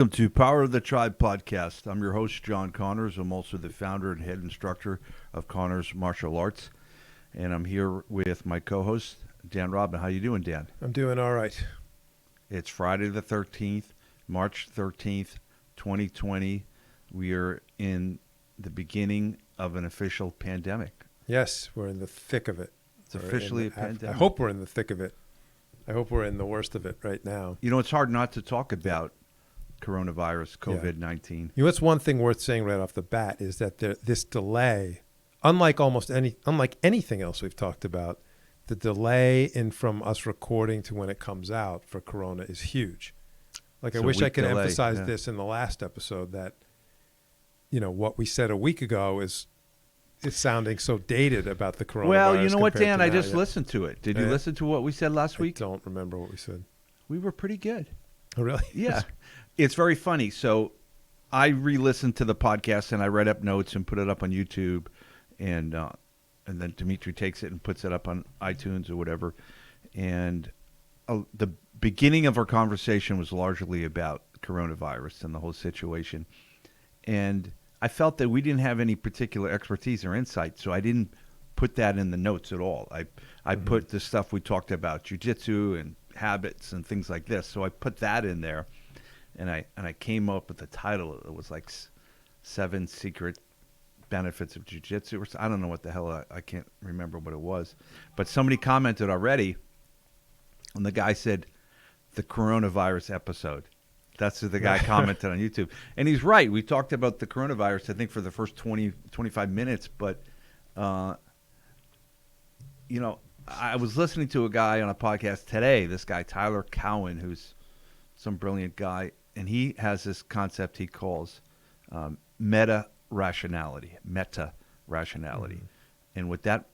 Welcome to Power of the Tribe podcast. I'm your host, John Connors. I'm also the founder and head instructor of Connors Martial Arts. And I'm here with my co-host, Dan Robin. How you doing, Dan? I'm doing all right. It's Friday the 13th, March 13th, 2020. We are in the beginning of an official pandemic. Yes, we're in the thick of it. It's officially a I pandemic. hope we're in the thick of it. I hope we're in the worst of it right now. You know, it's hard not to talk about coronavirus, COVID-19. You know, what's one thing worth saying right off the bat is that this delay, unlike anything else we've talked about, the delay in from us recording to when it comes out for Corona is huge. Like, I wish I could emphasize this in the last episode that, you know, what we said a week ago is sounding so dated about the coronavirus. Well, you know what, Dan? I just listened to it. Did you Yeah. listen to what we said last week? I don't remember what we said. We were pretty good. Oh, really? Yeah. It's very funny. So I re-listened to the podcast and I read up notes and put it up on YouTube, and then Dimitri takes it and puts it up on iTunes or whatever. And the beginning of our conversation was largely about coronavirus and the whole situation. And I felt that we didn't have any particular expertise or insight, so I didn't put that in the notes at all. I put the stuff we talked about, jiu-jitsu and habits and things like this. So I put that in there. And I came up with the title. It was like 7 Secret Benefits of Jiu-Jitsu. I don't know what the hell. I can't remember what it was. But somebody commented already, and the guy said, the coronavirus episode. That's what the guy commented on YouTube. And he's right. We talked about the coronavirus, I think, for the first 20, 25 minutes. But, you know, I was listening to a guy on a podcast today, this guy, Tyler Cowan, who's some brilliant guy. And he has this concept he calls meta-rationality. And what that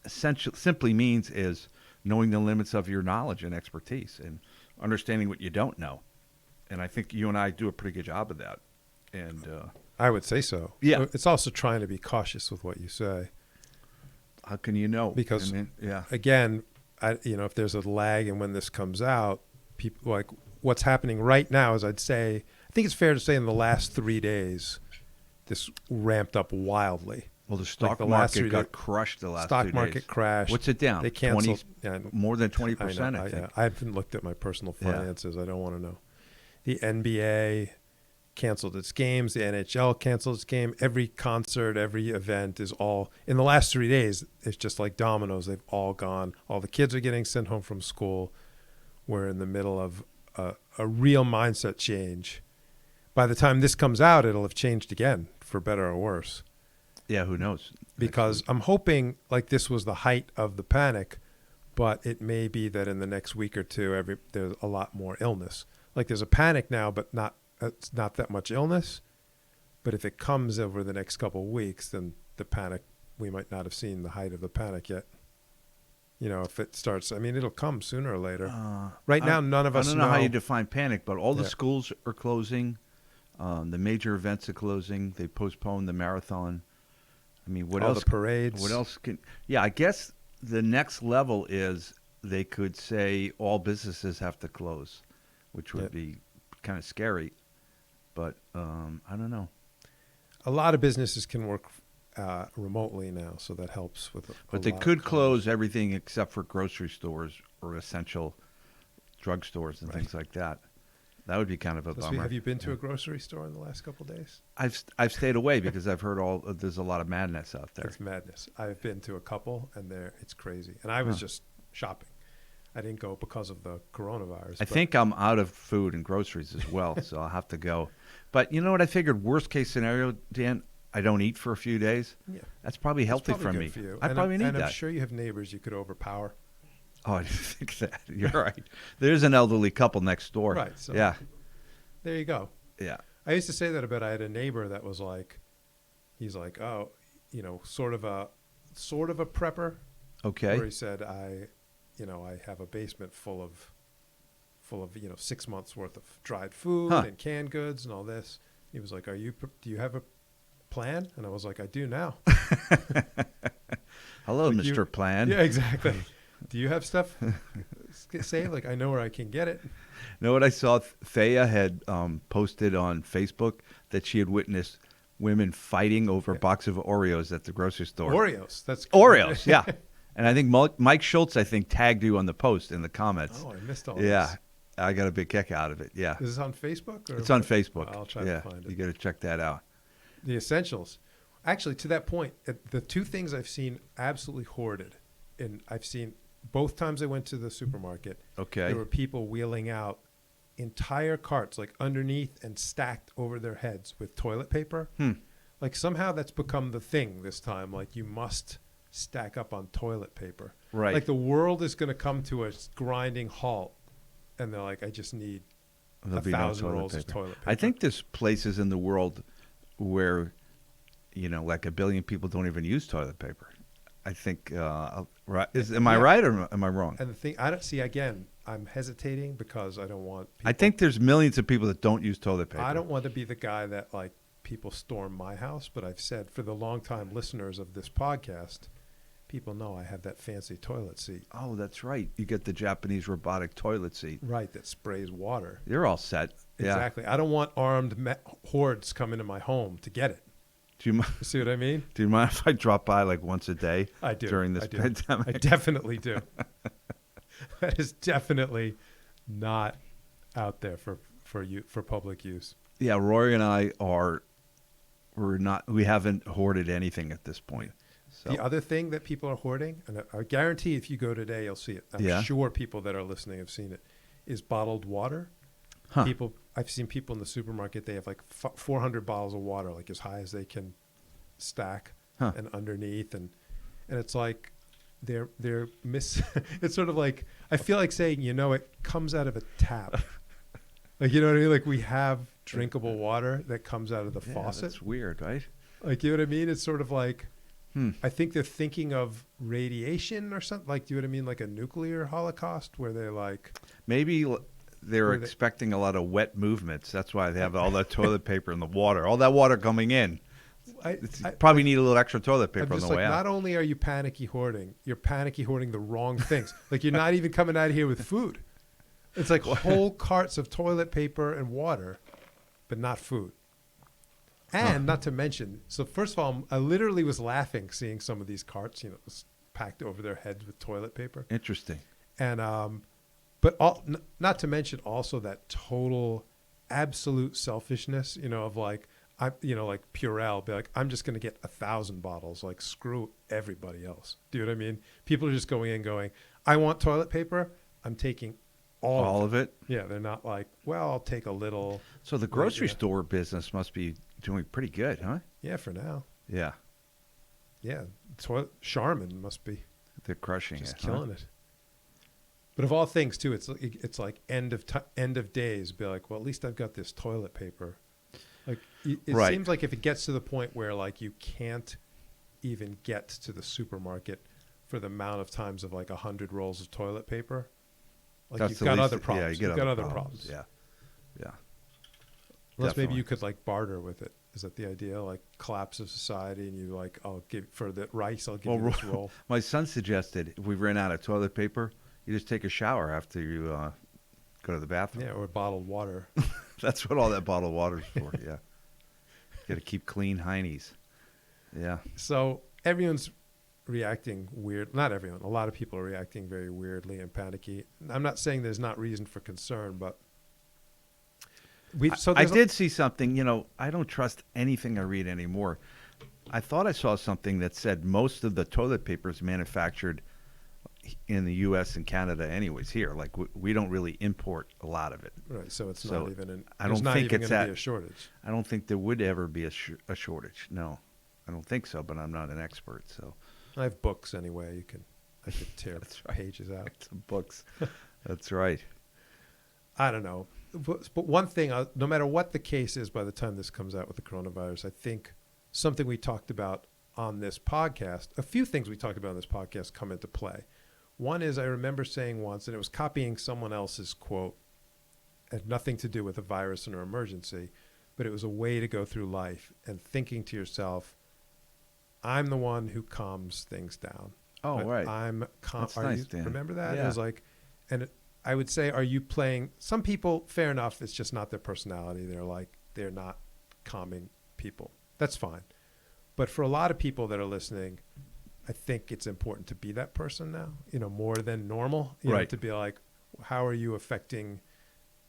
simply means is knowing the limits of your knowledge and expertise and understanding what you don't know. And I think you and I do a pretty good job of that. And I would say so. Yeah. It's also trying to be cautious with what you say. How can you know? Because, again, if there's a lag in when this comes out, people like what's happening right now is I think it's fair to say in the last 3 days, this ramped up wildly. Well, the stock market got crushed the last 2 days. Stock market crashed. What's it down? They canceled. More than 20%, I think. know. I haven't looked at my personal finances. I don't want to know. The NBA canceled its games. The NHL canceled its game. Every concert, every event is all in the last 3 days. It's just like dominoes. They've all gone. All the kids are getting sent home from school. We're in the middle of a real mindset change. By the time this comes out, it'll have changed again, for better or worse. Yeah, who knows? Because I'm hoping like this was the height of the panic, but it may be that in the next week or two, there's a lot more illness. Like there's a panic now, but it's not that much illness. But if it comes over the next couple of weeks, then the panic, we might not have seen the height of the panic yet. You know, if it starts, I mean, it'll come sooner or later. Right now, none of us know. I don't know how you define panic, but all the schools are closing. The major events are closing. They postponed the marathon. I mean, what else? All the parades. What else can? Yeah, I guess the next level is they could say all businesses have to close, which would be kind of scary. But I don't know. A lot of businesses can work remotely now, so that helps with. But they could close everything except for grocery stores or essential drugstores and things like that. That would be kind of a bummer. Have you been to a grocery store in the last couple of days? I've stayed away because I've heard there's a lot of madness out there. It's madness. I've been to a couple, and it's crazy. And I was just shopping. I didn't go because of the coronavirus. I think I'm out of food and groceries as well, so I'll have to go. But you know what? I figured worst case scenario, Dan, I don't eat for a few days. Yeah, that's probably healthy for me. For you. I probably need that. And I'm sure you have neighbors you could overpower. Oh, I didn't think that. You're right. There's an elderly couple next door. Right. So yeah. There you go. Yeah. I used to say that about. I had a neighbor that was like, he's like, oh, sort of a prepper. Okay. Where he said, I have a basement full of 6 months worth of dried food and canned goods and all this. He was like, do you have a plan? And I was like, I do now. Hello, like Mr. Plan. Yeah, exactly. Do you have stuff? say? Like, I know where I can get it. You know what I saw? Thea had posted on Facebook that she had witnessed women fighting over a box of Oreos at the grocery store. Oreos. That's Oreos, yeah. And I think Mike Schultz, I think, tagged you on the post in the comments. Oh, I missed all Yeah, this. I got a big kick out of it. Yeah, Is this on Facebook? Or it's on Facebook. I'll try yeah, to find it. You got to check that out. The essentials. Actually, to that point, the two things I've seen absolutely hoarded, and I've seen both times I went to the supermarket, Okay. there were people wheeling out entire carts, like underneath and stacked over their heads with toilet paper. Like somehow that's become the thing this time. Like you must stack up on toilet paper. Right. Like the world is going to come to a grinding halt, and they're like, I just need There'll be 1,000 toilet rolls of paper. toilet paper. I think there's places in the world where, like 1 billion people don't even use toilet paper. I think, right? Am I right or am I wrong? And the thing, I don't see, again, I'm hesitating because I don't want people. I think there's millions of people that don't use toilet paper. I don't want to be the guy that like people storm my house, but I've said for the longtime listeners of this podcast, people know I have that fancy toilet seat. Oh, that's right. You get the Japanese robotic toilet seat. Right, that sprays water. You're all set. Yeah. Exactly. I don't want armed hordes coming to my home to get it. Do you, You see what I mean? do you mind if I drop by like once a day I do. during this I do. pandemic? I definitely do. That is definitely not out there for public use. Yeah, Rory and I we haven't hoarded anything at this point. So. The other thing that people are hoarding, and I guarantee if you go today, you'll see it. I'm sure people that are listening have seen it, is bottled water. Huh. I've seen people in the supermarket, they have like 400 bottles of water, like as high as they can stack and underneath. And it's like they're it's sort of like, I feel like saying, it comes out of a tap. Like, you know what I mean? Like we have drinkable water that comes out of the faucet. That's weird, right? Like, you know what I mean? It's sort of like, I think they're thinking of radiation or something. Like, do you know what I mean? Like a nuclear holocaust where they're like... Maybe they're expecting a lot of wet movements. That's why they have all that toilet paper in the water. All that water coming in. You probably need a little extra toilet paper on the way out. Not only are you panicky hoarding, you're panicky hoarding the wrong things. Like, you're not even coming out of here with food. It's like whole carts of toilet paper and water, but not food. And not to mention, so first of all, I literally was laughing seeing some of these carts, packed over their heads with toilet paper. Interesting. And, but not to mention also that total absolute selfishness, of like, like Purell, be like, I'm just going to get 1,000 bottles, like screw everybody else. Do you know what I mean? People are just going in going, I want toilet paper. I'm taking all of it. Yeah. They're not like, well, I'll take a little. So the grocery store business must be doing pretty good, huh? Yeah, for now. Yeah. Yeah. Charmin must be. They're crushing just it. Killing it. But of all things, too, it's like end of days. Be like, well, at least I've got this toilet paper. Like it seems like if it gets to the point where like you can't even get to the supermarket for the amount of times of like 100 rolls of toilet paper, like you've got other problems. Yeah, you've got other problems. Yeah, yeah. Unless maybe you could like barter with it. Is that the idea? Like collapse of society, and you like, I'll give for the rice, I'll give you this roll. My son suggested if we ran out of toilet paper, you just take a shower after you go to the bathroom. Yeah, or bottled water. That's what all that bottled water's for. Yeah, got to keep clean heinies. Yeah. So everyone's reacting weird. Not everyone. A lot of people are reacting very weirdly and panicky. I'm not saying there's not reason for concern, but I did see something. I don't trust anything I read anymore. I thought I saw something that said most of the toilet paper is manufactured in the U.S. and Canada anyways here. Like we don't really import a lot of it. Right, so it's not even I don't think it's going to be a shortage. I don't think there would ever be a shortage. No, I don't think so, but I'm not an expert. So I have books anyway. I could tear pages out. Some books. That's right. I don't know. But one thing, no matter what the case is by the time this comes out with the coronavirus, I think something we talked about on this podcast, a few things we talked about on this podcast come into play. One is I remember saying once, and it was copying someone else's quote, had nothing to do with a virus or emergency, but it was a way to go through life and thinking to yourself, I'm the one who calms things down. Oh, right. I'm calm. That's nice, Dan. Remember that? Yeah. It was like, And I would say, are you playing? Some people, fair enough, it's just not their personality. They're not calming people. That's fine. But for a lot of people that are listening, I think it's important to be that person now, more than normal, right. To be like, how are you affecting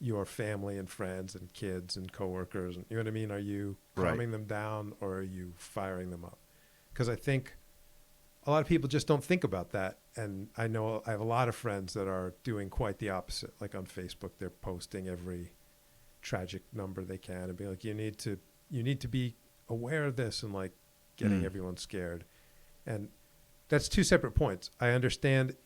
your family and friends and kids and coworkers? And, you know what I mean? Are you calming them down, or are you firing them up? Because I think a lot of people just don't think about that. And I know I have a lot of friends that are doing quite the opposite. Like on Facebook, they're posting every tragic number they can and be like, you need to be aware of this, and like getting everyone scared. And that's two separate points. I understand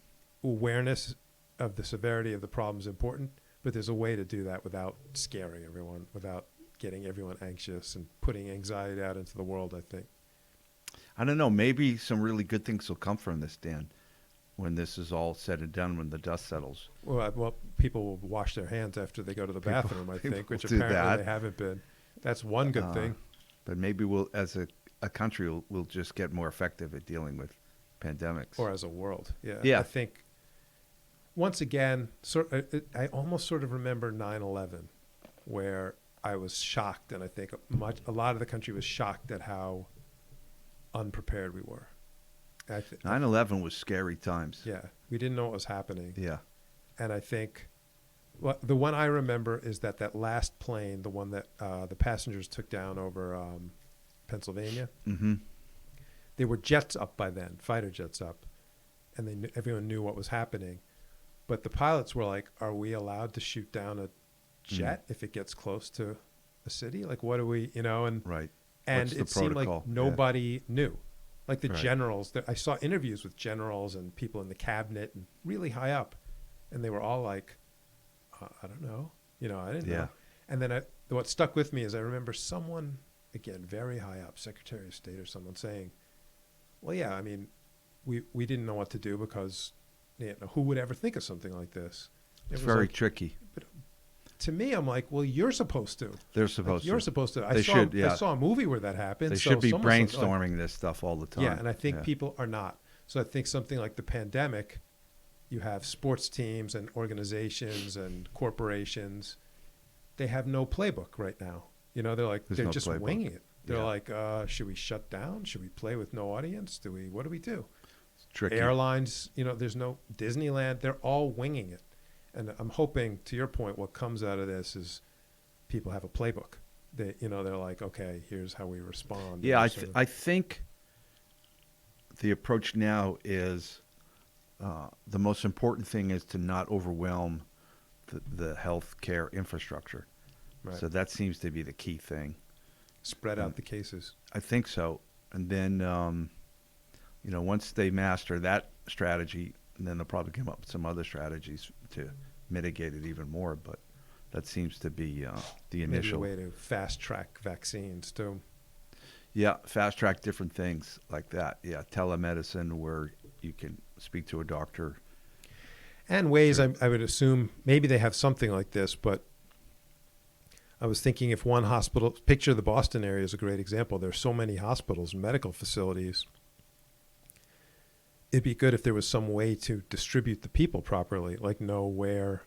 awareness of the severity of the problem is important, but there's a way to do that without scaring everyone, without getting everyone anxious and putting anxiety out into the world, I think. I don't know. Maybe some really good things will come from this, Dan, when this is all said and done, when the dust settles. Well, people will wash their hands after they go to the bathroom, I think, which do apparently that. they haven't been. That's one good thing. But maybe we'll, as a country, we'll just get more effective at dealing with pandemics. Or as a world, yeah. Yeah. I think, once again, I almost sort of remember 9/11, where I was shocked, and I think a lot of the country was shocked at how unprepared we were. 9/11 was scary times. Yeah, we didn't know what was happening. Yeah. And I think the one I remember is that last plane, the one that the passengers took down over Pennsylvania, Mm-hmm. they were jets up by then, fighter jets up, and everyone knew what was happening. But the pilots were like, are we allowed to shoot down a jet if it gets close to a city? Like, what do we, and Right. and What's the it seemed like protocol? nobody knew. Like the Right. generals, I saw interviews with generals and people in the cabinet and really high up, and they were all like, I don't know. I didn't know. And then what stuck with me is I remember someone, again, very high up, Secretary of State or someone, saying, well, yeah, I mean, we didn't know what to do because who would ever think of something like this? It's very tricky. But to me, I'm like, well, you're supposed to. They're supposed to. You're supposed to. They should, yeah. I saw a movie where that happened. They so should be someone's like, brainstorming this stuff all the time. yeah, and I think people are not. So I think something like the pandemic, you have sports teams and organizations and corporations, they have no playbook right now. They're like, they're no just playbook. winging it. They're Yeah. like, should we shut down? Should we play with no audience? What do we do? It's tricky. Airlines, there's no Disneyland. They're all winging it. And I'm hoping, to your point, what comes out of this is people have a playbook. They're like, okay, here's how we respond. Yeah, I think the approach now is the most important thing is to not overwhelm the healthcare infrastructure. Right. So that seems to be the key thing. Spread out the cases. I think so. And then, once they master that strategy, then they'll probably come up with some other strategies to mitigate it even more. But that seems to be the initial Maybe a way to fast track vaccines too. Yeah, fast track different things like that. Yeah, telemedicine where you can speak to a doctor. And ways, I would assume, maybe they have something like this, but I was thinking if one hospital, picture the Boston area is a great example. There's so many hospitals and medical facilities. It'd be good if there was some way to distribute the people properly, like know where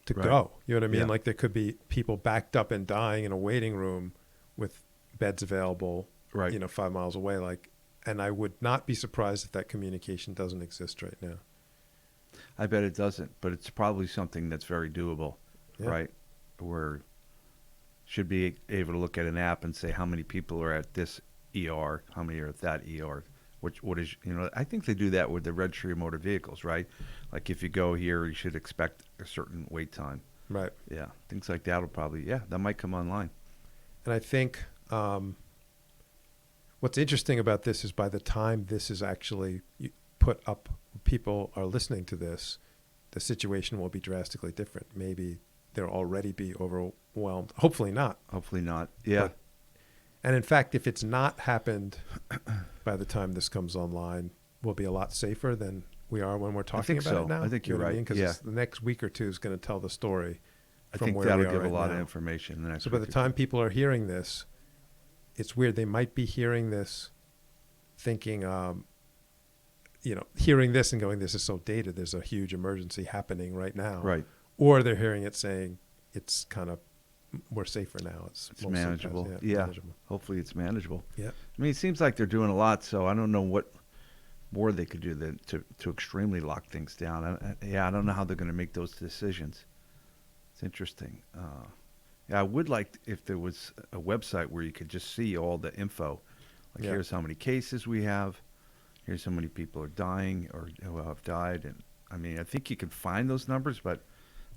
to go. You know what I mean? Yeah. Like there could be people backed up and dying in a waiting room with beds available, Right. 5 miles away. And I would not be surprised if that communication doesn't exist right now. I bet it doesn't, but it's probably something that's very doable, Yeah. right? Where should be able to look at an app and say how many people are at this ER, how many are at that ER. What is, I think they do that with the registry of motor vehicles, right? Like if you go here, you should expect a certain wait time. Right. Yeah, things like that will probably, that might come online. And I think what's interesting about this is by the time this is actually put up, people are listening to this, the situation will be drastically different. Maybe they'll already be overwhelmed. Hopefully not. Hopefully not. Yeah. And in fact, if it's not happened by the time this comes online, we'll be a lot safer than we are when we're talking about it now. I think you're right. Because the next week or two is going to tell the story. I think that'll give a lot of information in the next So by the time people are hearing this, it's weird. They might be hearing this thinking, hearing this and going, this is so dated. There's a huge emergency happening right now. Right. Or they're hearing it saying it's kind of, we're safer now. It's mostly manageable. past, Manageable. Hopefully it's manageable. Yeah. I mean, it seems like they're doing a lot, so I don't know what more they could do than to extremely lock things down. I don't know how they're going to make those decisions. It's interesting. I would like if there was a website where you could just see all the info. Like, here's how many cases we have. Here's how many people are dying or who have died. And I mean, I think you can find those numbers, but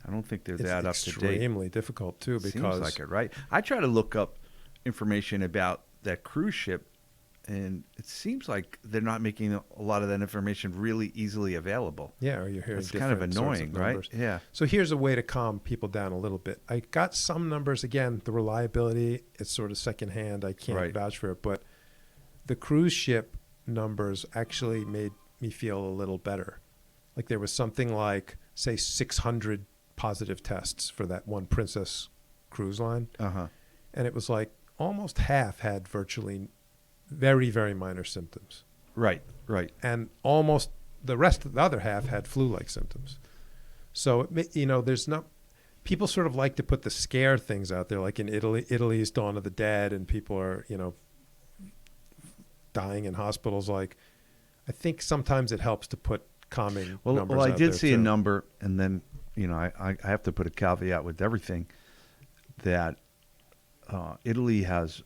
I don't think they're that up to date. It's extremely difficult too, because seems like it, right? I try to look up information about that cruise ship, and it seems like they're not making a lot of that information really easily available. Yeah, or you're hearing it's kind of annoying, right? Yeah. So here's a way to calm people down a little bit. I got some numbers. Again, the reliability is sort of secondhand. I can't vouch for it, but the cruise ship numbers actually made me feel a little better. Like there was something like, say, 600 positive tests for that one Princess cruise line. Uh-huh. And it was like almost half had virtually very, very minor symptoms. Right. And almost the rest of the other half had flu-like symptoms. So, there's not, people sort of like to put the scare things out there, like in Italy's Dawn of the Dead, and people are, dying in hospitals. Like, I think sometimes it helps to put calming numbers Well, I out did there see too. a number, and then, I have to put a caveat with everything that Italy has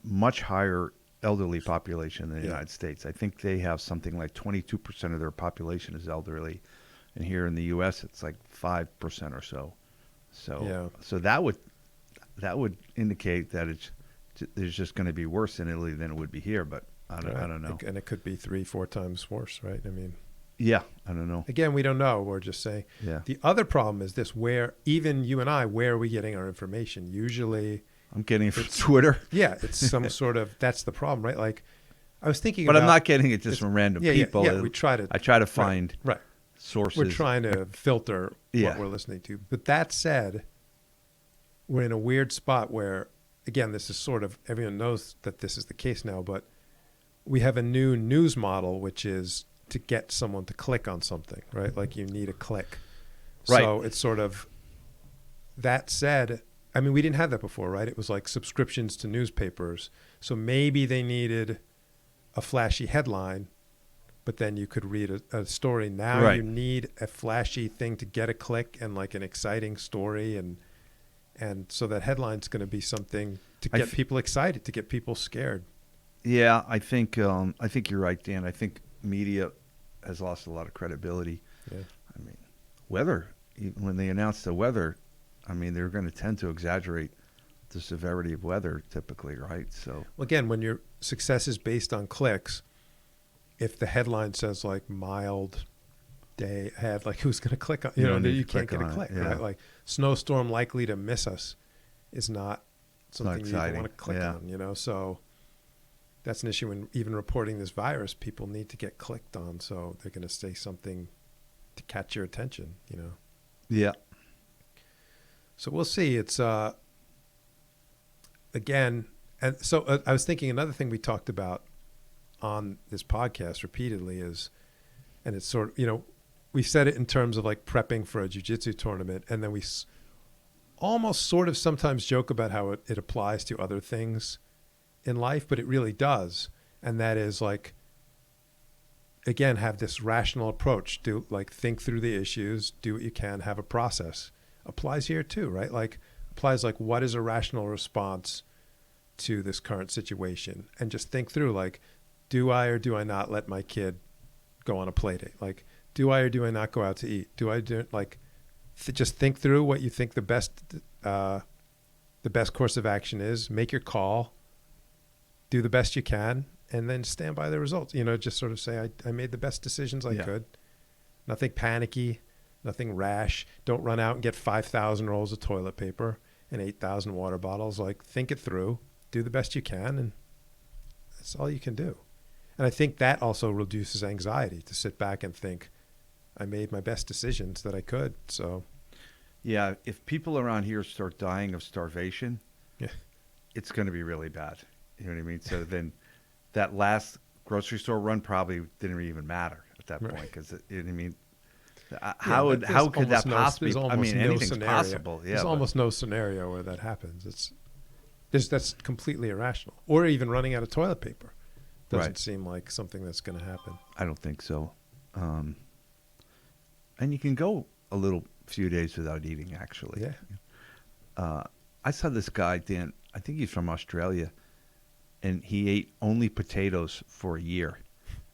much higher elderly population than the United States. I think they have something like 22% of their population is elderly, and here in the U.S. it's like 5% or so. So that would indicate that there's just going to be worse in Italy than it would be here, but I don't know. And it could be 3-4 times worse, right? I mean, yeah, I don't know. Again, we don't know. We're just saying. Yeah. The other problem is this: where even you and I, where are we getting our information? Usually, I'm getting it from Twitter. Yeah, it's some sort of. That's the problem, right? Like, I was thinking, but I'm not getting it just from random people. Yeah, we try to. I try to find sources. We're trying to filter what we're listening to. But that said, we're in a weird spot where, again, this is sort of everyone knows that this is the case now, but we have a new news model, which is to get someone to click on something, right? Like you need a click. Right. So it's sort of, that said, I mean, we didn't have that before, right? It was like subscriptions to newspapers. So maybe they needed a flashy headline, but then you could read a story. Now you need a flashy thing to get a click and like an exciting story. And so that headline's going to be something to get people excited, to get people scared. Yeah, I think you're right, Dan. I think media has lost a lot of credibility. Yeah. I mean, weather, when they announce the weather, I mean, they're going to tend to exaggerate the severity of weather typically, right? So, well, again, when your success is based on clicks, if the headline says like mild day ahead, like who's going to click on, you can't get a click, right? Like snowstorm likely to miss us is not something you want to click on, so that's an issue when even reporting this virus, people need to get clicked on. So they're going to say something to catch your attention, Yeah. So we'll see. It's, again, and so I was thinking another thing we talked about on this podcast repeatedly is, and it's sort of, we said it in terms of like prepping for a jiu-jitsu tournament. And then we almost sort of sometimes joke about how it applies to other things in life, but it really does. And that is like, again, have this rational approach. Think through the issues, do what you can, have a process. Applies here too, right? Like applies like what is a rational response to this current situation? And just think through like, do I or do I not let my kid go on a play date? Like, do I or do I not go out to eat? Do I do just think through what you think the best course of action is, make your call, do the best you can, and then stand by the results. Just sort of say, I made the best decisions I could. Nothing panicky, nothing rash. Don't run out and get 5,000 rolls of toilet paper and 8,000 water bottles. Like, think it through, do the best you can, and that's all you can do. And I think that also reduces anxiety to sit back and think, I made my best decisions that I could. So, yeah, if people around here start dying of starvation, it's going to be really bad. You know what I mean? So then that last grocery store run probably didn't even matter at that Right. point because I mean, Yeah, how could that possibly? There's I almost mean, no anything's scenario. possible. Yeah, There's but almost no scenario where that happens. That's completely irrational. Or even running out of toilet paper doesn't Right. seem like something that's going to happen. I don't think so. And you can go a little few days without eating. Actually, Yeah. I saw this guy, Dan. I think he's from Australia, and he ate only potatoes for a year,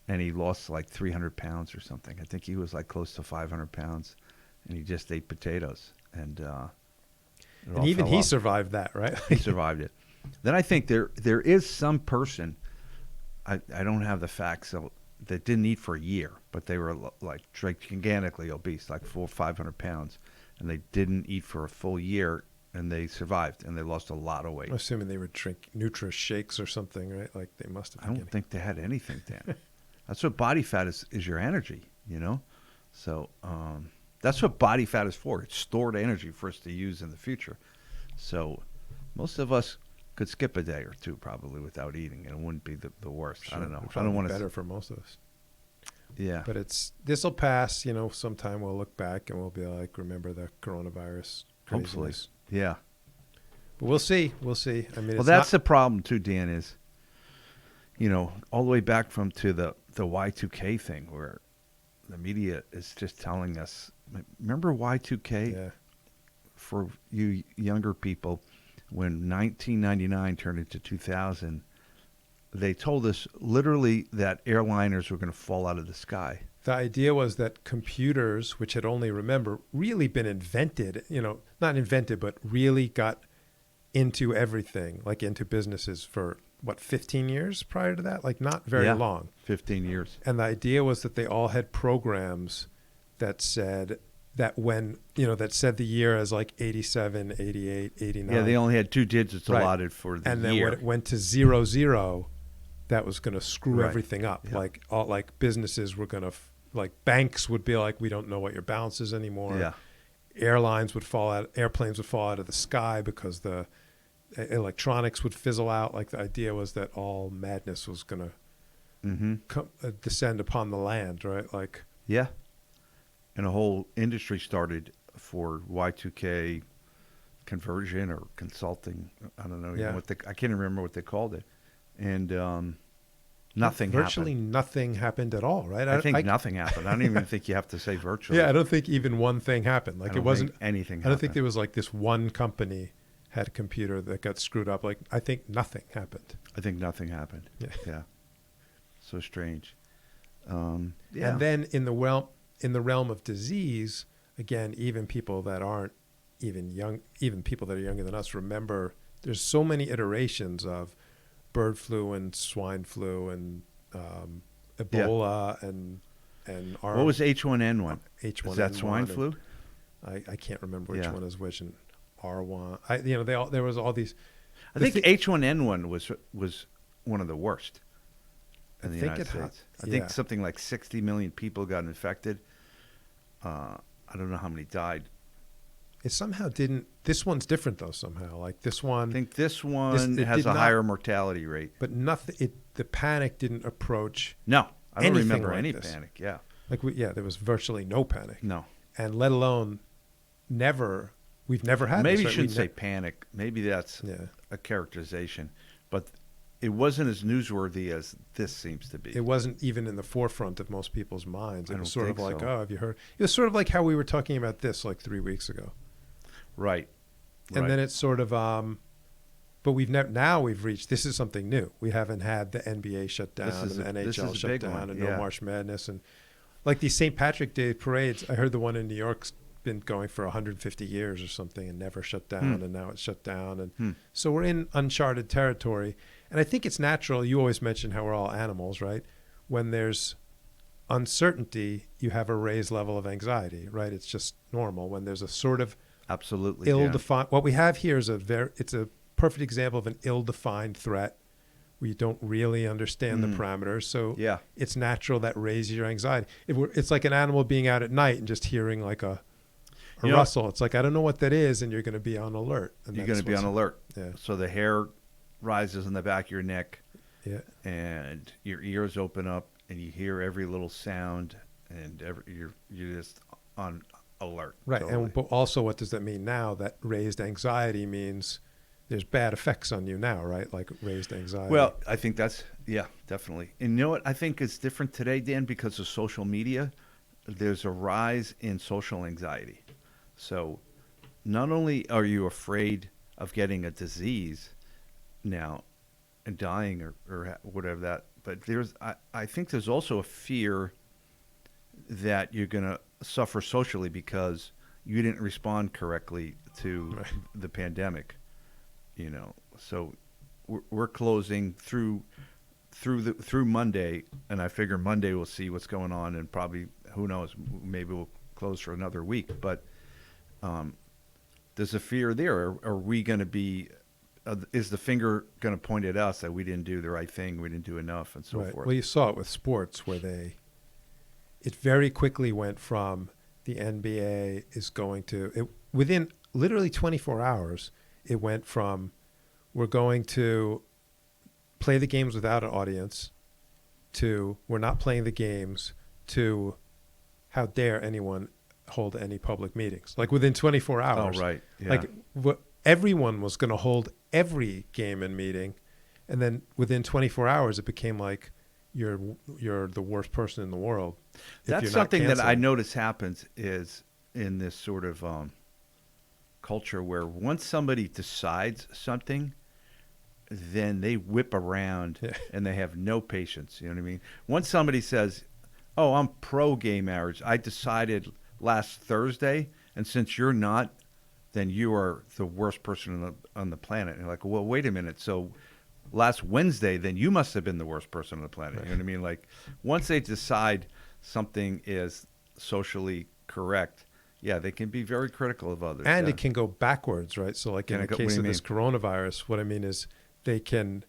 and he lost like 300 pounds or something. I think he was like close to 500 pounds, and he just ate potatoes, and it And all even fell he off. survived that, right? He survived it. Then I think there is some person, I don't have the facts, so, that didn't eat for a year, but they were like gigantically obese, like 400 or 500 pounds, and they didn't eat for a full year, and they survived, and they lost a lot of weight. I'm assuming they would drink Nutri shakes or something, right? Like they must have. I don't think they had anything, Dan. That's what body fat is your energy, you know? So that's what body fat is for. It's stored energy for us to use in the future. So most of us could skip a day or two probably without eating, and it wouldn't be the worst. I don't know. I don't want to. Better for most of us. Yeah. But this will pass. Sometime we'll look back and we'll be like, remember the coronavirus craziness. Hopefully. Yeah. But we'll see. We'll see. I mean, Well, that's the problem too, Dan. Is all the way back to the Y2K thing, where the media is just telling us. Remember Y2K? Yeah. For you younger people, when 1999 turned into 2000, they told us literally that airliners were going to fall out of the sky. The idea was that computers, which had only, remember, really been invented, not invented, but really got into everything, like into businesses for, 15 years prior to that? Like not very long. 15 years. And the idea was that they all had programs that said that that said the year as like 87, 88, 89. Yeah, they only had 2 digits allotted for the year. And then year. when it went to 00, that was going to screw Right. everything up. Yeah. Like businesses were going to, banks would be like, we don't know what your balance is anymore. Yeah. Airplanes would fall out of the sky because the electronics would fizzle out. Like the idea was that all madness was going to descend upon the land, right? Like, Yeah. And a whole industry started for Y2K conversion or consulting. I don't know Yeah. I can't remember what they called it. And nothing virtually happened. nothing happened at all, right? I think nothing happened. I don't even think you have to say virtually. Yeah, I don't think even one thing happened. Like I don't it wasn't think anything I don't think happened. there was like this one company had a computer that got screwed up. Like I think nothing happened. I think nothing happened. Yeah. Yeah. So strange. Yeah. And then in the realm of disease, again, even people that aren't even people that are younger than us remember there's so many iterations of bird flu and swine flu and Ebola and what was H1N1? H1N1. Is that swine flu? I can't remember which Yeah. one is which, and R1. There was all these. I think H1N1 was one of the worst in the United States. I think something like 60 million people got infected. I don't know how many died. It somehow didn't. This one's different though. Somehow, like this one. I think this one has a higher mortality rate. But nothing. The panic didn't approach. No, I don't anything remember like any this. panic. Yeah. There was virtually no panic. No. And let alone, we've never had. Maybe this, you shouldn't say panic. Maybe that's Yeah. a characterization, but it wasn't as newsworthy as this seems to be. It wasn't even in the forefront of most people's minds. It I was don't sort of think like, so. oh, have you heard? It was sort of like how we were talking about this like 3 weeks ago. Right. And then it's sort of, but we've reached, this is something new. We haven't had the NBA shut down and the NHL shut down and no March Madness. And like these St. Patrick Day parades, I heard the one in New York's been going for 150 years or something and never shut down. And now it's shut down. And so we're in uncharted territory. And I think it's natural. You always mention how we're all animals, right? When there's uncertainty, you have a raised level of anxiety, right? It's just normal. When there's a sort of absolutely ill-defined, what we have here is it's a perfect example of an ill-defined threat where you don't really understand the parameters. So it's natural that raises your anxiety. It's like an animal being out at night and just hearing like a rustle. It's like, I don't know what that is. And you're going to be on alert. And you're going to be on alert. Yeah. So the hair rises on the back of your neck. Yeah. and your ears open up and you hear every little sound, and you're just on alert. Right. Totally. And but also, what does that mean now? That raised anxiety means there's bad effects on you now, right? Like raised anxiety. Well, I think yeah, definitely. And you know what I think is different today, Dan, because of social media, there's a rise in social anxiety. So not only are you afraid of getting a disease now and dying or whatever that, but I think there's also a fear that you're going to suffer socially because you didn't respond correctly to Right. the pandemic. So we're closing through Monday, and I figure Monday we'll see what's going on, and probably, who knows, maybe we'll close for another week. But there's a fear there. Are we going to be? Is the finger going to point at us that we didn't do the right thing, we didn't do enough, and so Right. forth? Well, you saw it with sports where it very quickly went from the NBA is going to within literally 24 hours. It went from we're going to play the games without an audience to we're not playing the games to how dare anyone hold any public meetings. Like within 24 hours. Oh, right. Yeah. Like everyone was going to hold every game and meeting, and then within 24 hours it became like you're the worst person in the world. That's something that I notice happens is in this sort of culture where once somebody decides something, then they whip around and they have no patience. You know what I mean? Once somebody says, "Oh, I'm pro gay marriage. I decided last Thursday, and since you're not, then you are the worst person on the planet." And you're like, "Well, wait a minute. So last Wednesday, then you must have been the worst person on the planet." Right. You know what I mean? Like once they decide something is socially correct, yeah, they can be very critical of others. And yeah. it can go backwards, right? So like in the case of this coronavirus, what I mean is they can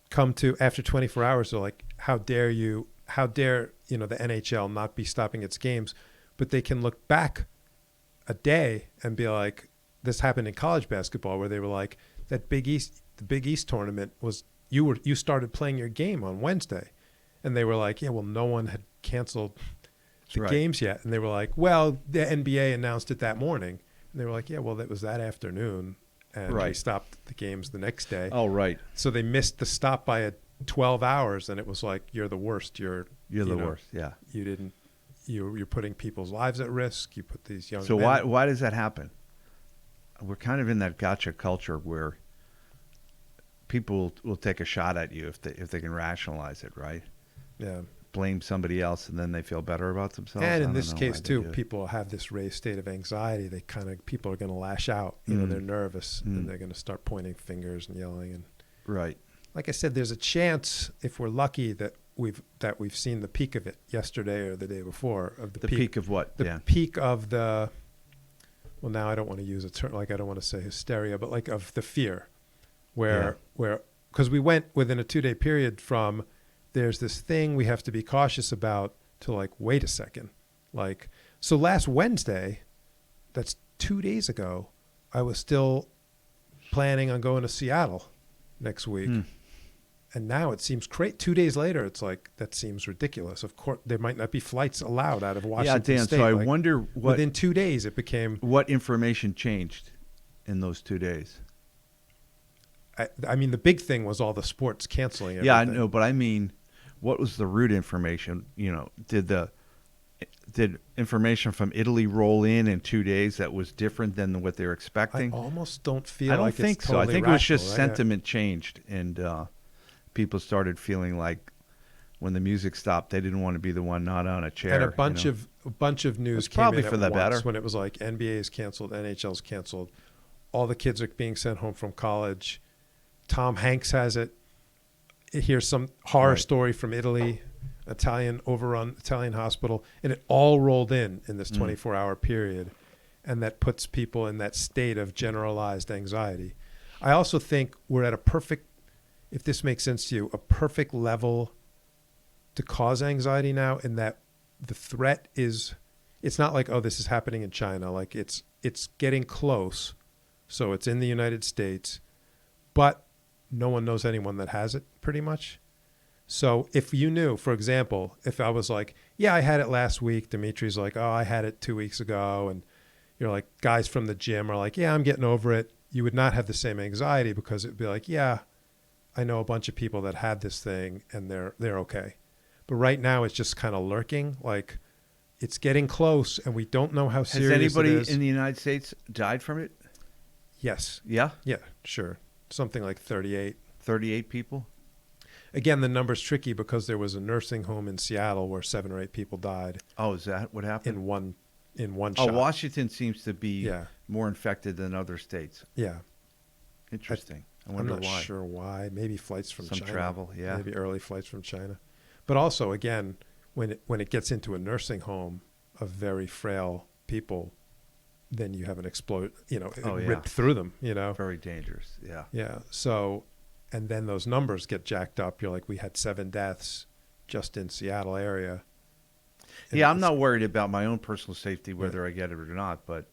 come to after 24 hours. So like, how dare the NHL not be stopping its games, but they can look back a day and be like, this happened in college basketball where they were like, the Big East tournament was, you started playing your game on Wednesday. And they were like, yeah, well, no one had canceled the games yet. And they were like, well, the NBA announced it that morning. And they were like, yeah, well, that was that afternoon. And we stopped the games the next day. Oh, right. So they missed the stop by 12 hours. And it was like, you're the worst. You're the worst. Yeah. You're putting people's lives at risk. You put these young So men. why does that happen? We're kind of in that gotcha culture where people will take a shot at you if they can rationalize it, right? Yeah. Blame somebody else, and then they feel better about themselves. And in this case too, people have this raised state of anxiety. People are going to lash out. They're nervous and they're going to start pointing fingers and yelling. And right. Like I said, there's a chance, if we're lucky, that we've seen the peak of it yesterday or the day before of the peak of what? The peak of the. Well, now I don't want to use a term like I don't want to say hysteria, but like of the fear, where because we went within a 2-day period from there's this thing we have to be cautious about to like, wait a second. Like, so last Wednesday, that's 2 days ago, I was still planning on going to Seattle next week. And now it seems 2 days later, it's like, that seems ridiculous. Of course, there might not be flights allowed out of Washington Dan, State. so I wonder what... Within 2 days, it became... What information changed in those 2 days? I mean, the big thing was all the sports canceling everything. Yeah, I know, but I mean, what was the root information? Did information from Italy roll in 2 days that was different than what they were expecting? I almost don't feel I don't like think it's so. totally I think it was just rational, sentiment changed, and people started feeling like when the music stopped, they didn't want to be the one not on a chair. And a bunch of news It's came probably in for at the once better. when it was like NBA is canceled, NHL is canceled, all the kids are being sent home from college. Tom Hanks has it. Here's some horror story from Italy, overrun Italian hospital, and it all rolled in this 24-hour period, and that puts people in that state of generalized anxiety. I also think we're at a perfect, if this makes sense to you, a perfect level to cause anxiety now, in that the threat is, it's not like, oh, this is happening in China. Like it's getting close. So it's in the United States, but no one knows anyone that has it pretty much. So if you knew, for example, if I was like, yeah, I had it last week, Dimitri's like, oh, I had it 2 weeks ago. And you're like, guys from the gym are like, yeah, I'm getting over it. You would not have the same anxiety because it'd be like, yeah, I know a bunch of people that had this thing and they're okay. But right now it's just kind of lurking. Like it's getting close and we don't know how serious it is. Has anybody in the United States died from it? Yes. Yeah? Yeah, sure. Something like 38. 38 people? Again, the number's tricky because there was a nursing home in Seattle where 7 or 8 people died. Oh, is that what happened? In one Oh, shot. Washington seems to be Yeah. more infected than other states. Yeah. Interesting. I I'm wonder not why. sure why. Maybe flights from Some China. travel, yeah. Maybe early flights from China. But also, again, when it gets into a nursing home of very frail people, then you have an explode, ripped through them, Very dangerous. Yeah. Yeah. So, and then those numbers get jacked up. You're like, we had 7 deaths just in Seattle area. And Yeah, I'm not worried about my own personal safety, whether I get it or not, but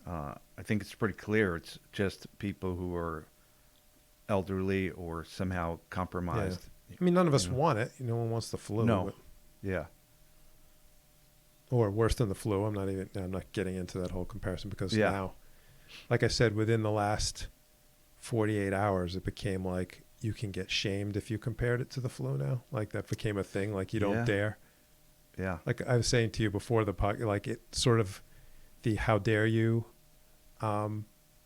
I think it's pretty clear. It's just people who are elderly or somehow compromised. I mean, none of us want it. No one wants the flu. No. But, Yeah. or worse than the flu. I'm not getting into that whole comparison because Yeah. now, like I said, within the last 48 hours, it became like you can get shamed if you compared it to the flu now. Like that became a thing. Like you don't Yeah. dare. Yeah. Like I was saying to you before the podcast, like it sort of the how dare you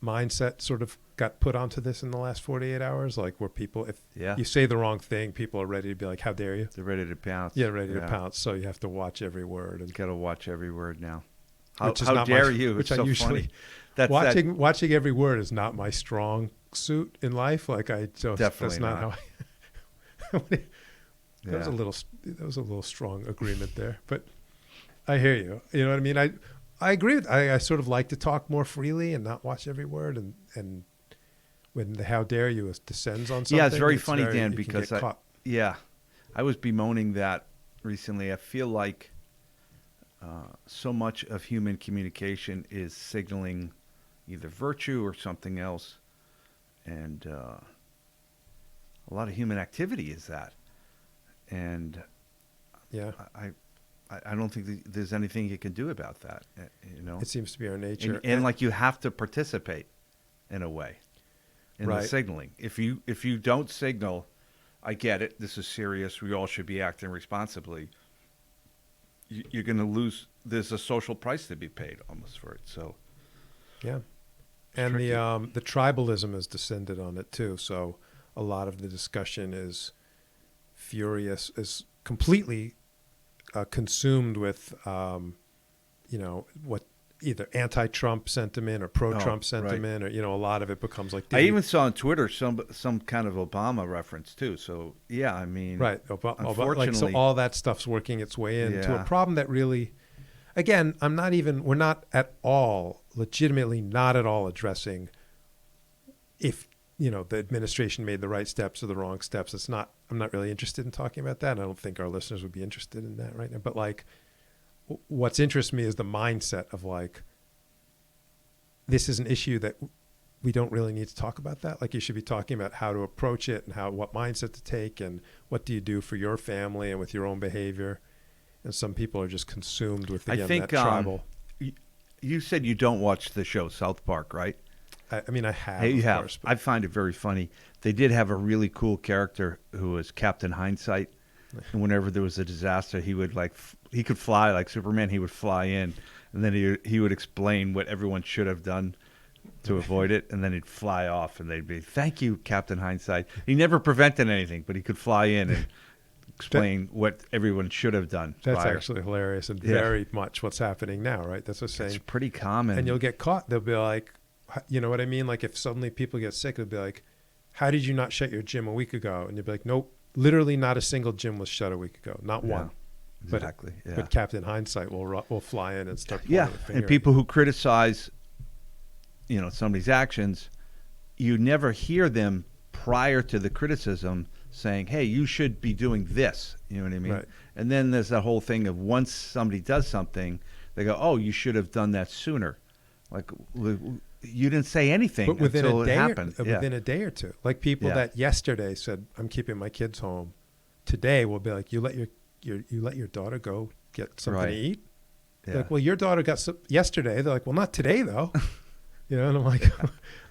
mindset sort of got put onto this in the last 48 hours. Like where people, if Yeah. you say the wrong thing, people are ready to be like, how dare you? They're ready to pounce. Yeah, ready to pounce. So you have to watch every word. And Got to watch every word now. Which is How not dare my- you? which It's I so usually- funny. That's watching every word is not my strong suit in life. Like I just, Definitely that's not not. how that was a little strong agreement there, but I hear you. You know what I mean? I agree with, I sort of like to talk more freely and not watch every word. And when the how dare you descends on something. Yeah, it's very funny, Dan, you can because get caught. I was bemoaning that recently. I feel like so much of human communication is signaling either virtue or something else, and a lot of human activity is that. And Yeah. I don't think there's anything you can do about that. It seems to be our nature. and like you have to participate in a way in the Right. signaling. If you don't signal, I get it, this is serious, we all should be acting responsibly, you're going to lose. There's a social price to be paid almost for it. So Yeah. And tricky. the tribalism has descended on it too. So a lot of the discussion is furious, is completely consumed with, what either anti-Trump sentiment or pro-Trump Oh, right. sentiment, or, a lot of it becomes like, I even saw on Twitter some kind of Obama reference too. So yeah, I mean, right. unfortunately, so all that stuff's working its way into Yeah. a problem that really, again, we're not at all, legitimately not at all addressing if, the administration made the right steps or the wrong steps. I'm not really interested in talking about that. And I don't think our listeners would be interested in that right now. But like, what's interests me is the mindset of like, this is an issue that we don't really need to talk about that. Like you should be talking about how to approach it and what mindset to take and what do you do for your family and with your own behavior. And some people are just consumed with, again, I think that tribal. You said you don't watch the show South Park, right? I mean, I have. Hey, you of have. course, but I find it very funny. They did have a really cool character who was Captain Hindsight, and whenever there was a disaster, he would he could fly like Superman. He would fly in, and then he would explain what everyone should have done to avoid it, and then he'd fly off, and they'd be, "Thank you, Captain Hindsight." He never prevented anything, but he could fly in and explain what everyone should have done. that's prior. actually hilarious and Yeah. very much what's happening now, right? That's what I'm saying. It's pretty common. And you'll get caught. They'll be like, you know what I mean? Like if suddenly people get sick, they'll be like, how did you not shut your gym a week ago? And you'll be like, nope, literally not a single gym was shut a week ago. Not one. Exactly. But Captain Hindsight will fly in and start pointing Yeah, the finger and at people who criticize, somebody's actions, you never hear them prior to the criticism saying, "Hey, you should be doing this." You know what I mean? Right. And then there's that whole thing of once somebody does something, they go, "Oh, you should have done that sooner." Like, you didn't say anything but within until a day it happened. within a day or two. Like people that yesterday said, "I'm keeping my kids home." Today will be like, "You let your daughter go get something to eat." Yeah. They're like, "Well, your daughter got some yesterday." They're like, "Well, not today though." And I'm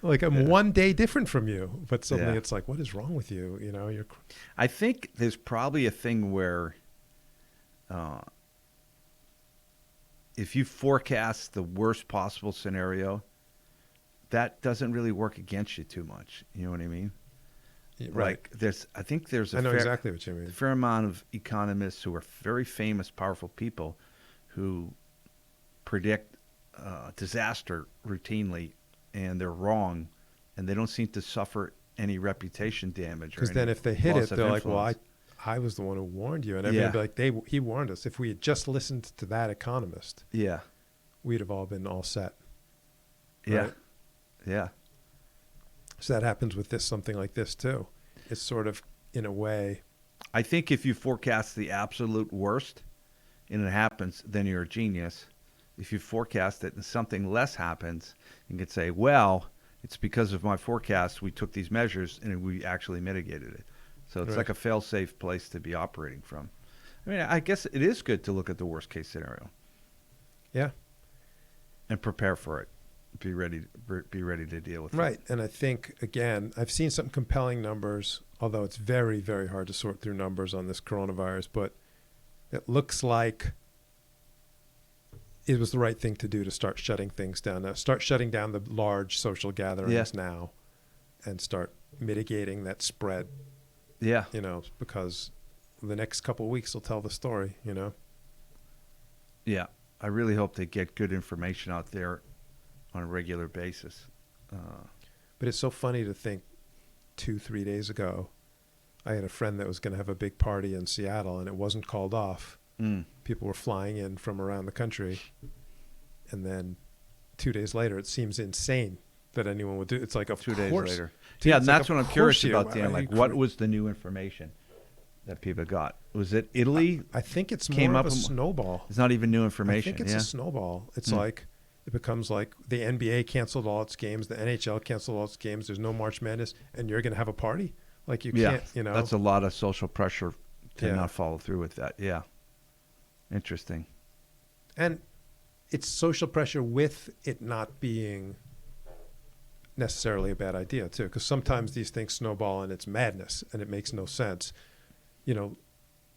like, I'm 1 day different from you, but suddenly it's like, what is wrong with you? You're. I think there's probably a thing where, if you forecast the worst possible scenario, that doesn't really work against you too much. You know what I mean? Right. Like I think there's I know exactly what you mean. a fair amount of economists who are very famous, powerful people who predict disaster routinely, and they're wrong, and they don't seem to suffer any reputation damage. Because then if they hit it, they're like, well, I was the one who warned you. And everybody would be like, he warned us. If we had just listened to that economist, we'd have all been all set. Right? Yeah. So that happens with something like this too. It's sort of, in a way. I think if you forecast the absolute worst and it happens, then you're a genius. If you forecast it and something less happens, you can say, well, it's because of my forecast we took these measures and we actually mitigated it. So it's like a fail-safe place to be operating from. I mean, I guess it is good to look at the worst-case scenario. Yeah. And prepare for it. Be ready to deal with it. Right. And I think, again, I've seen some compelling numbers, although it's very, very hard to sort through numbers on this coronavirus, but it looks like it was the right thing to do to start shutting things down. Now, start shutting down the large social gatherings now and start mitigating that spread. Yeah. Because the next couple of weeks will tell the story, Yeah. I really hope they get good information out there on a regular basis. But it's so funny to think 2-3 days ago, I had a friend that was going to have a big party in Seattle and it wasn't called off. People were flying in from around the country. And then 2 days later, it seems insane that anyone would do it. It's like, of 2 course. days later. Dude, And that's what I'm curious about, Dan. Like, what was the new information that people got? Was it Italy? I think it's came more up of a snowball. It's not even new information. I think it's a snowball. It's like, it becomes like the NBA canceled all its games. The NHL canceled all its games. There's no March Madness. And you're going to have a party? Like, you can't, That's a lot of social pressure to not follow through with that. Yeah. Interesting. And it's social pressure with it not being necessarily a bad idea too, because sometimes these things snowball and it's madness and it makes no sense.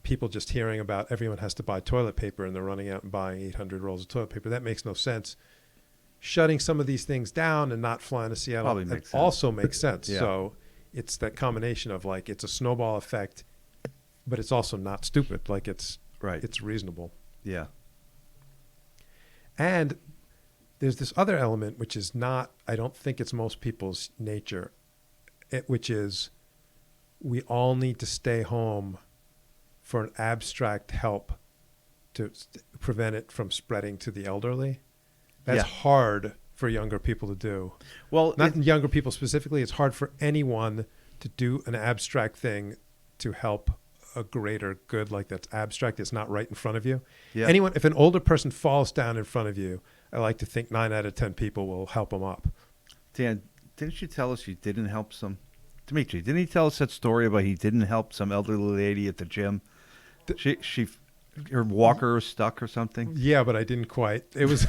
People just hearing about everyone has to buy toilet paper and they're running out and buying 800 rolls of toilet paper. That makes no sense. Shutting some of these things down and not flying to Seattle also makes sense. Yeah. So it's that combination of like, it's a snowball effect, but it's also not stupid. Like it's reasonable. Yeah. And there's this other element, which is not, I don't think it's most people's nature, which is we all need to stay home for an abstract help to prevent it from spreading to the elderly. That's hard for younger people to do. Well, not younger people specifically. It's hard for anyone to do an abstract thing to help a greater good, like that's abstract. It's not right in front of you. Yeah. If an older person falls down in front of you, I like to think 9 out of 10 people will help them up. Dan, didn't you tell us you didn't help some? Dimitri, didn't he tell us that story about he didn't help some elderly lady at the gym? Her walker was stuck or something? Yeah, but I didn't quite. It was,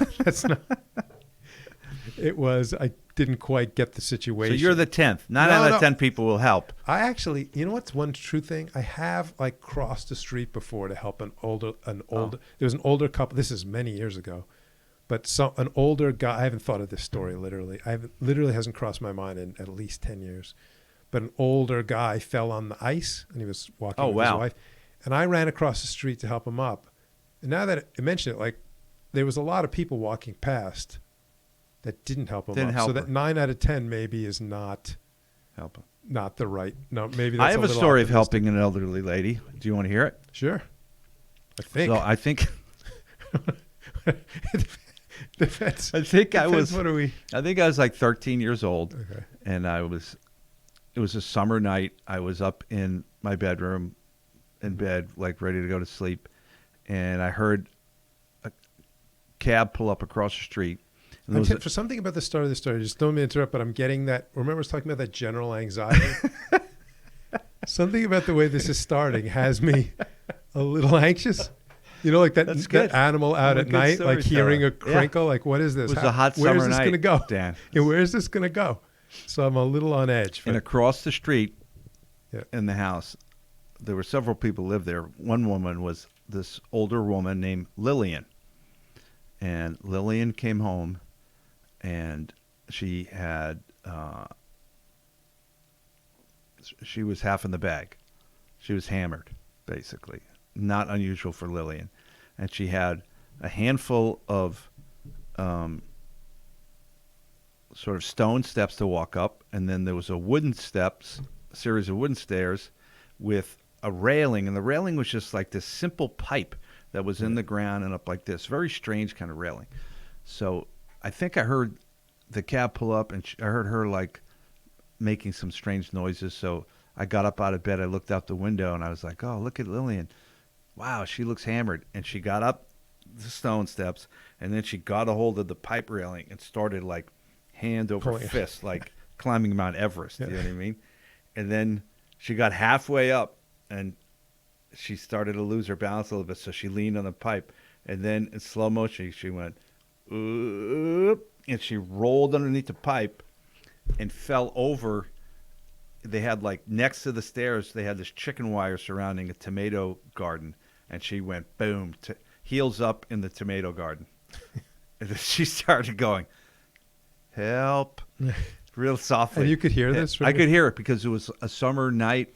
I didn't quite get the situation. So you're the 10th. 9 out of 10 people will help. I actually, what's one true thing? I have like crossed the street before to help there was an older couple. This is many years ago, but an older guy, I haven't thought of this story literally. Literally hasn't crossed my mind in at least 10 years, but an older guy fell on the ice and he was walking with his wife. And I ran across the street to help him up. And now that I mention it, like there was a lot of people walking past that didn't help him up. So that 9 out of 10 maybe is not the right. No, maybe that's I have a story of helping an elderly lady. Do you want to hear it? Sure. I think. So I think I was like 13 years old. Okay. And it was a summer night. I was up in my bedroom in bed, like ready to go to sleep. And I heard a cab pull up across the street. And there was For something about the start of the story, just don't mean to interrupt, but I'm getting that. Remember I was talking about that general anxiety? Something about the way this is starting has me a little anxious. You know, like that animal out at night, like hearing a crinkle, like, what is this? It was a hot summer night. Where's this going to go? Dan. Yeah, where is this going to go? So I'm a little on edge. And across the street in the house, there were several people who lived there. One woman was this older woman named Lillian. And Lillian came home, and she had, she was half in the bag. She was hammered, basically. Not unusual for Lillian. And she had a handful of sort of stone steps to walk up, and then there was a series of wooden stairs with a railing, and the railing was just like this simple pipe that was in the ground and up like this. Very strange kind of railing. So I think I heard the cab pull up, and I heard her like making some strange noises. So I got up out of bed. I looked out the window, and I was like, oh, look at Lillian. Wow, she looks hammered. And she got up the stone steps, and then she got a hold of the pipe railing and started like hand over fist, like climbing Mount Everest. You know what I mean? And then she got halfway up, and she started to lose her balance a little bit, so she leaned on the pipe. And then in slow motion, she went, oop, and she rolled underneath the pipe and fell over. They had, like, next to the stairs, they had this chicken wire surrounding a tomato garden, and she went, boom, heels up in the tomato garden. And then she started going, help, real softly. And you could hear this? I could hear it because it was a summer night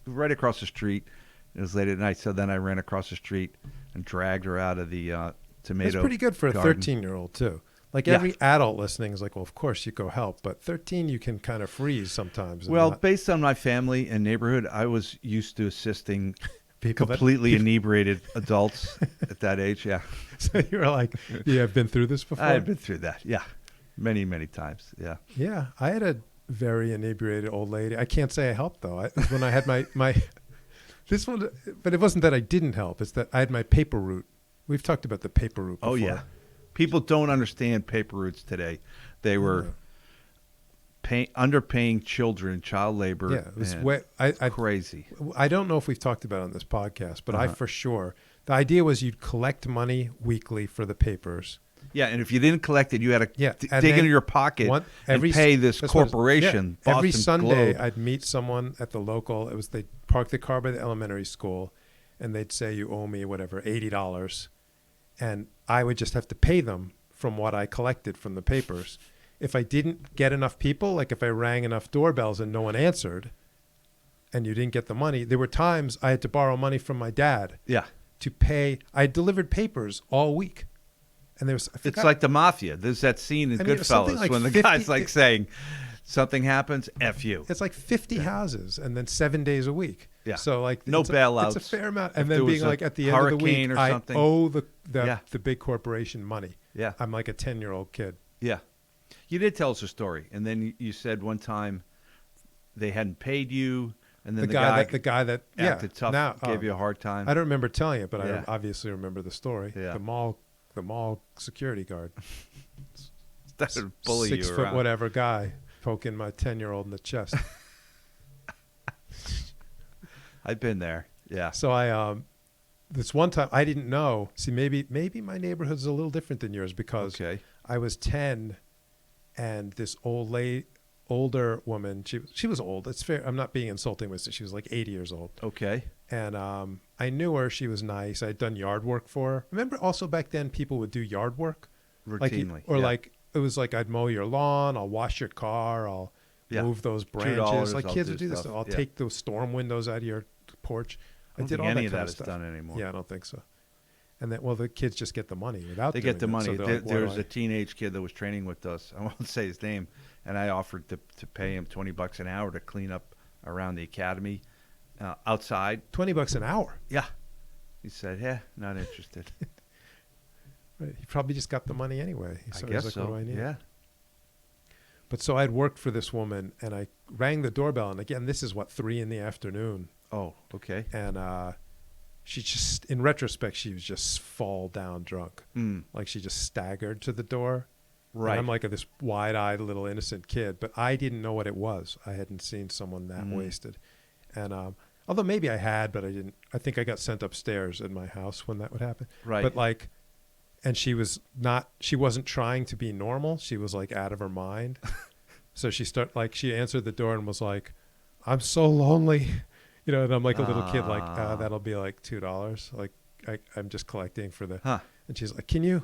right across the street. It was late at night, so then I ran across the street and dragged her out of the tomato That's pretty good for garden. a 13-year-old, too. Like every adult listening is like, well, of course you go help. But 13, you can kind of freeze sometimes. Well, based on my family and neighborhood, I was used to assisting completely inebriated adults at that age, yeah. So you were like, yeah, I've been through this before? I had been through that, yeah. Many, many times, yeah. Yeah, I had a very inebriated old lady. I can't say I helped, though. When I had my this one, but it wasn't that I didn't help. It's that I had my paper route. We've talked about the paper route before. Oh, yeah. People don't understand paper routes today. They were underpaying children, child labor. Yeah, it was crazy. I don't know if we've talked about it on this podcast, but I for sure. The idea was you'd collect money weekly for the papers. Yeah, and if you didn't collect it, you had to dig into your pocket and pay this corporation. Every Boston Sunday, Globe. I'd meet someone at the local. They'd park the car by the elementary school, and they'd say, "You owe me whatever, $80," and I would just have to pay them from what I collected from the papers. If I didn't get enough people, like if I rang enough doorbells and no one answered, and you didn't get the money, there were times I had to borrow money from my dad. Yeah. To pay. I delivered papers all week. And there was, it's like the mafia. There's that scene in Goodfellas like when the guy's like saying, something happens, F you. It's like 50 houses and then 7 days a week. Yeah. So like no bailouts. It's a fair amount. And then being like at the end of the week, I owe the big corporation money. Yeah. I'm like a 10-year-old kid. Yeah. You did tell us a story. And then you said one time they hadn't paid you. And then the guy that acted tough, gave you a hard time. I don't remember telling it, but I obviously remember the story. Yeah. The mall security guard. That would bully you around. 6 foot whatever guy poking my 10-year-old in the chest. I've been there. Yeah. So I this one time I didn't know. See, maybe my neighborhood's a little different than yours because I was 10 and this older woman, she was old. It's fair. I'm not being insulting with her. She was like 80 years old. Okay. And I knew her. She was nice. I had done yard work for her. Remember also back then people would do yard work? Routinely. Like it was like I'd mow your lawn, I'll wash your car, I'll move those branches. Like kids would do this stuff. I'll take those storm windows out of your porch. I did all that kind of stuff. Done anymore. Yeah, I don't think so. And then, the kids just get the money without. They get the money. So there was a teenage kid that was training with us. I won't say his name, and I offered to pay him $20 an hour to clean up around the academy outside. $20 an hour. Yeah, he said, "Yeah, not interested." Right. He probably just got the money anyway. I guess so. What do I need? Yeah. But so I'd worked for this woman, and I rang the doorbell, and again, this is 3 p.m. Oh, okay. And she just, in retrospect, she was just fall down drunk. Mm. Like she just staggered to the door, And Right. I'm like this wide-eyed little innocent kid, but I didn't know what it was. I hadn't seen someone that wasted. And although maybe I had, but I didn't. I think I got sent upstairs in my house when that would happen. Right. But like, and she wasn't trying to be normal. She was like out of her mind. So she answered the door and was like, "I'm so lonely." And I'm like a little kid, like, that'll be like $2. Like I'm just collecting for the, and she's like, can you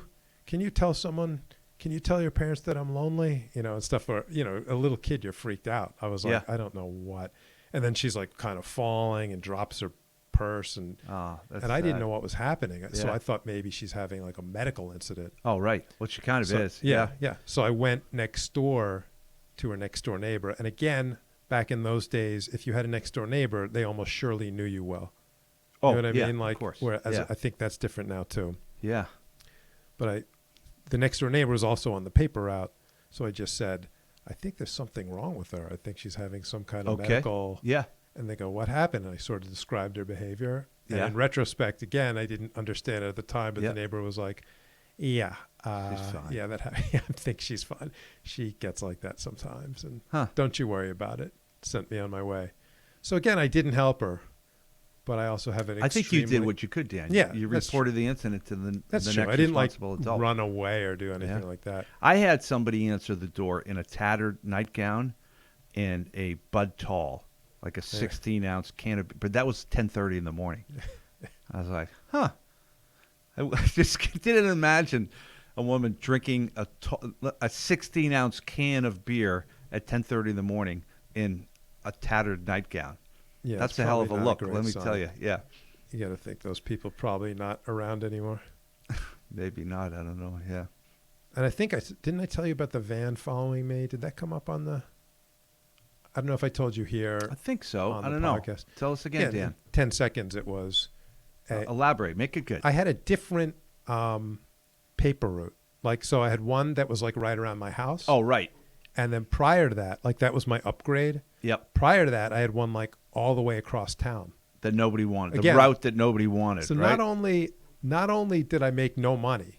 tell someone, can you tell your parents that I'm lonely? And stuff. Or, a little kid, you're freaked out. I was like, I don't know what. And then she's like kind of falling and drops her purse. And I didn't know what was happening. So I thought maybe she's having like a medical incident. Oh, right. Well, she kind of is. Yeah. So I went next door to her next door neighbor. And again, back in those days, if you had a next door neighbor, they almost surely knew you well. You know what I mean? Like, of course. Whereas I think that's different now too. Yeah. But the next door neighbor was also on the paper route. So I just said, I think there's something wrong with her. I think she's having some kind of medical. Yeah. And they go, what happened? And I sort of described her behavior. And Yeah. in retrospect, again, I didn't understand it at the time, but the neighbor was like, yeah, she's fine. yeah, I think she's fine. She gets like that sometimes. And don't you worry about it. Sent me on my way. So again, I didn't help her, but I also have an I think you did what you could, Dan. Yeah, You reported the incident to the That's next true. I didn't like responsible adult. run away or do anything like that. I had somebody answer the door in a tattered nightgown and a Bud Tall, like a 16-ounce can of, but that was 10:30 in the morning. I was like, I just didn't imagine a woman drinking a 16-ounce can of beer at 10:30 in the morning in a tattered nightgown. Yeah, that's a hell of a look. Let me tell you. Yeah, you got to think those people probably not around anymore. Maybe not. I don't know. Yeah. And I think didn't I tell you about the van following me? Did that come up on the? I don't know if I told you here. I think so. On I the don't know. podcast. Tell us again, Dan. 10 seconds. It was. Elaborate. Make it good. I had a different paper route. Like, so I had one that was like right around my house. Oh, right. And then prior to that, like that was my upgrade. Yep. Prior to that, I had one like all the way across town. That nobody wanted. Again, the route that nobody wanted. So right? not only did I make no money.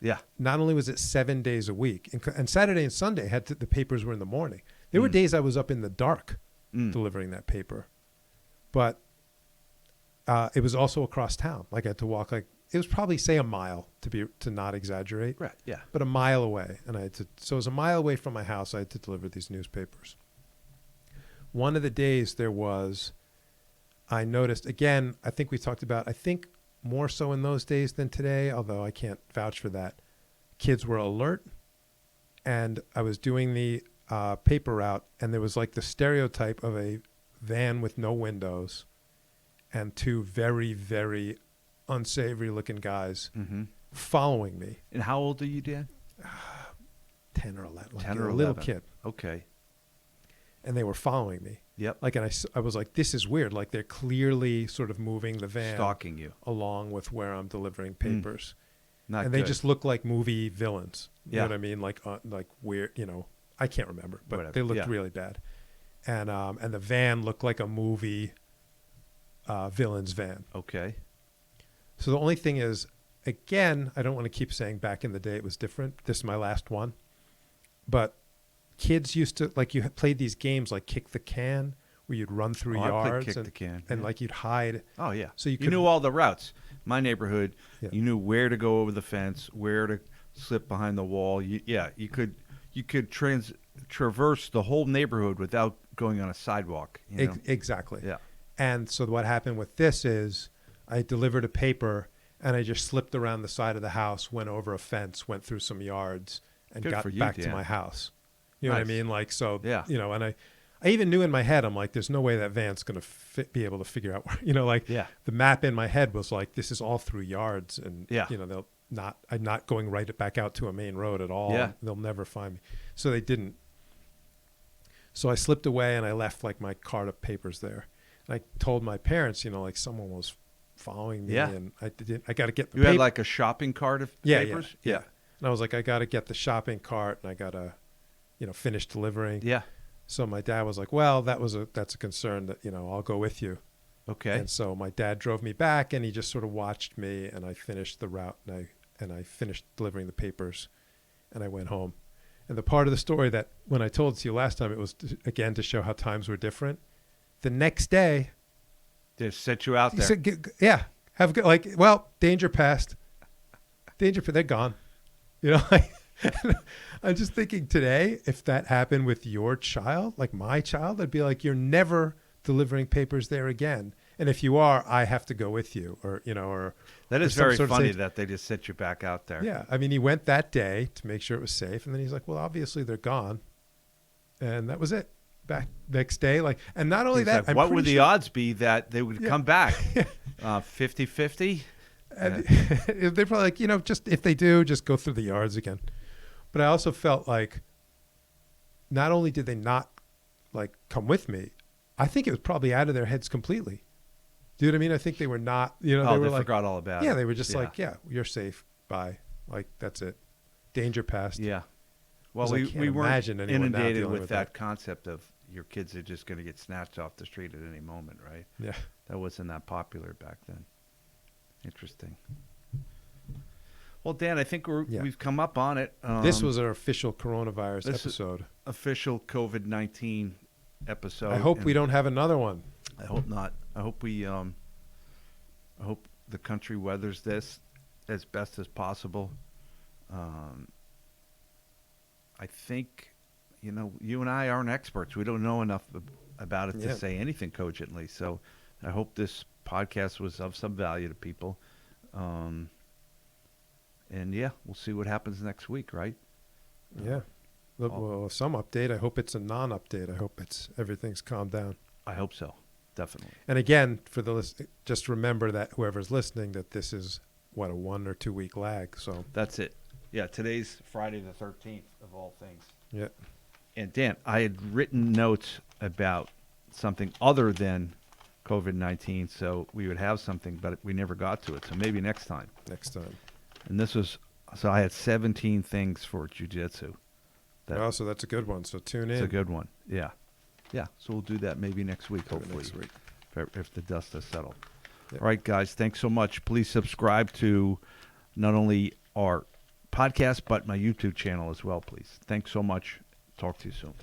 Yeah. Not only was it 7 days a week, and Saturday and Sunday the papers were in the morning. There were days I was up in the dark delivering that paper, but it was also across town. Like I had to walk it was probably say a mile to not exaggerate. Right. Yeah. But a mile away, and so it was a mile away from my house. I had to deliver these newspapers. One of the days I noticed again. I think we talked about. I think more so in those days than today, although I can't vouch for that. Kids were alert, and I was doing the paper route, and there was like the stereotype of a van with no windows and two very, very unsavory looking guys following me. And how old are you, Dan? 10 or 11. 10 or 11. A little kid. Okay. And they were following me. Yep. Like, and I was like, this is weird. Like, they're clearly sort of moving the van. Stalking you. Along with where I'm delivering papers. Not and good. they just look like movie villains. You know Yeah. what I mean? Like weird, I can't remember, but Whatever. they looked really bad. And the van looked like a movie villain's van. Okay. So the only thing is, again, I don't want to keep saying back in the day it was different. This is my last one. But kids used to, like, you played these games like Kick the Can, where you'd run through I played yards Kick and, the Can. and Yeah. like you'd hide. Oh, yeah. So you knew all the routes. My neighborhood, Yeah. you knew where to go over the fence, where to slip behind the wall. You could traverse the whole neighborhood without going on a sidewalk. You know? Exactly. Yeah. And so what happened with this is I delivered a paper and I just slipped around the side of the house, went over a fence, went through some yards, and Good got for you, back to Dan. my house. You know what I Nice. mean? Like, so, Yeah. and I even knew in my head, I'm like, there's no way that van's going to be able to figure out where, Yeah. the map in my head was like, this is all through yards and, Yeah. I'm not going right back out to a main road at all. Yeah. They'll never find me. So they didn't. So I slipped away and I left like my cart of papers there. And I told my parents, like someone was following me Yeah. and I got to get the You had paper. like a shopping cart of papers? Yeah. And I was like, I got to get the shopping cart and I got to, finish delivering. Yeah. So my dad was like, well, that's a concern that, I'll go with you. Okay. And so my dad drove me back and he just sort of watched me and I finished the route and I finished delivering the papers. and I went home. And the part of the story that when I told it to you last time, it was again to show how times were different. The next day, They set you out he there. said, "Yeah, have a good danger passed, they're gone." You know, I'm just thinking today, if that happened with your child, like my child, I'd be like, "You're never delivering papers there again. And if you are, I have to go with you," or that or is some very sort of funny safety. that they just set you back out there. Yeah, I mean, he went that day to make sure it was safe, and then he's like, "Well, obviously they're gone," and that was it. Back next day, and not only He's that, like, I'm what pretty would the sure- odds be that they would come back? 50-50? And they're probably like, just if they do, just go through the yards again. But I also felt like not only did they not come with me, I think it was probably out of their heads completely. Do you know what I mean? I think they were not, they were like, forgot all about it. yeah, they were just like, yeah, you're safe. Bye. Like, that's it. Danger passed. Yeah. Well, 'Cause I we can't weren't imagine anyone now inundated dealing with with that that. concept of your kids are just going to get snatched off the street at any moment, right? Yeah. That wasn't that popular back then. Interesting. Well, Dan, I think we've come up on it. This was our official coronavirus this is- episode. Official COVID-19 episode. I hope we and don't have another one. I hope not. I hope I hope the country weathers this as best as possible. I think, you and I aren't experts. We don't know enough about it Yeah. to say anything cogently. So I hope this podcast was of some value to people. And yeah, we'll see what happens next week, right? Yeah. Well, some update. I hope it's a non-update. I hope everything's calmed down. I hope so. Definitely. And again, for the list, just remember that whoever's listening, that this is a 1 or 2 week lag. So That's it. Yeah, today's Friday the 13th of all things. yeah, And Dan, I had written notes about something other than COVID-19, so we would have something, but we never got to it. So maybe next time. next time. And so I had 17 things for jiu-jitsu. So that's a good one. So tune in. It's a good one. Yeah. Yeah. So we'll do that maybe next week, Do it hopefully, next week. if the dust has settled. Yep. All right, guys. Thanks so much. Please subscribe to not only our podcast, but my YouTube channel as well, please. Thanks so much. Talk to you soon.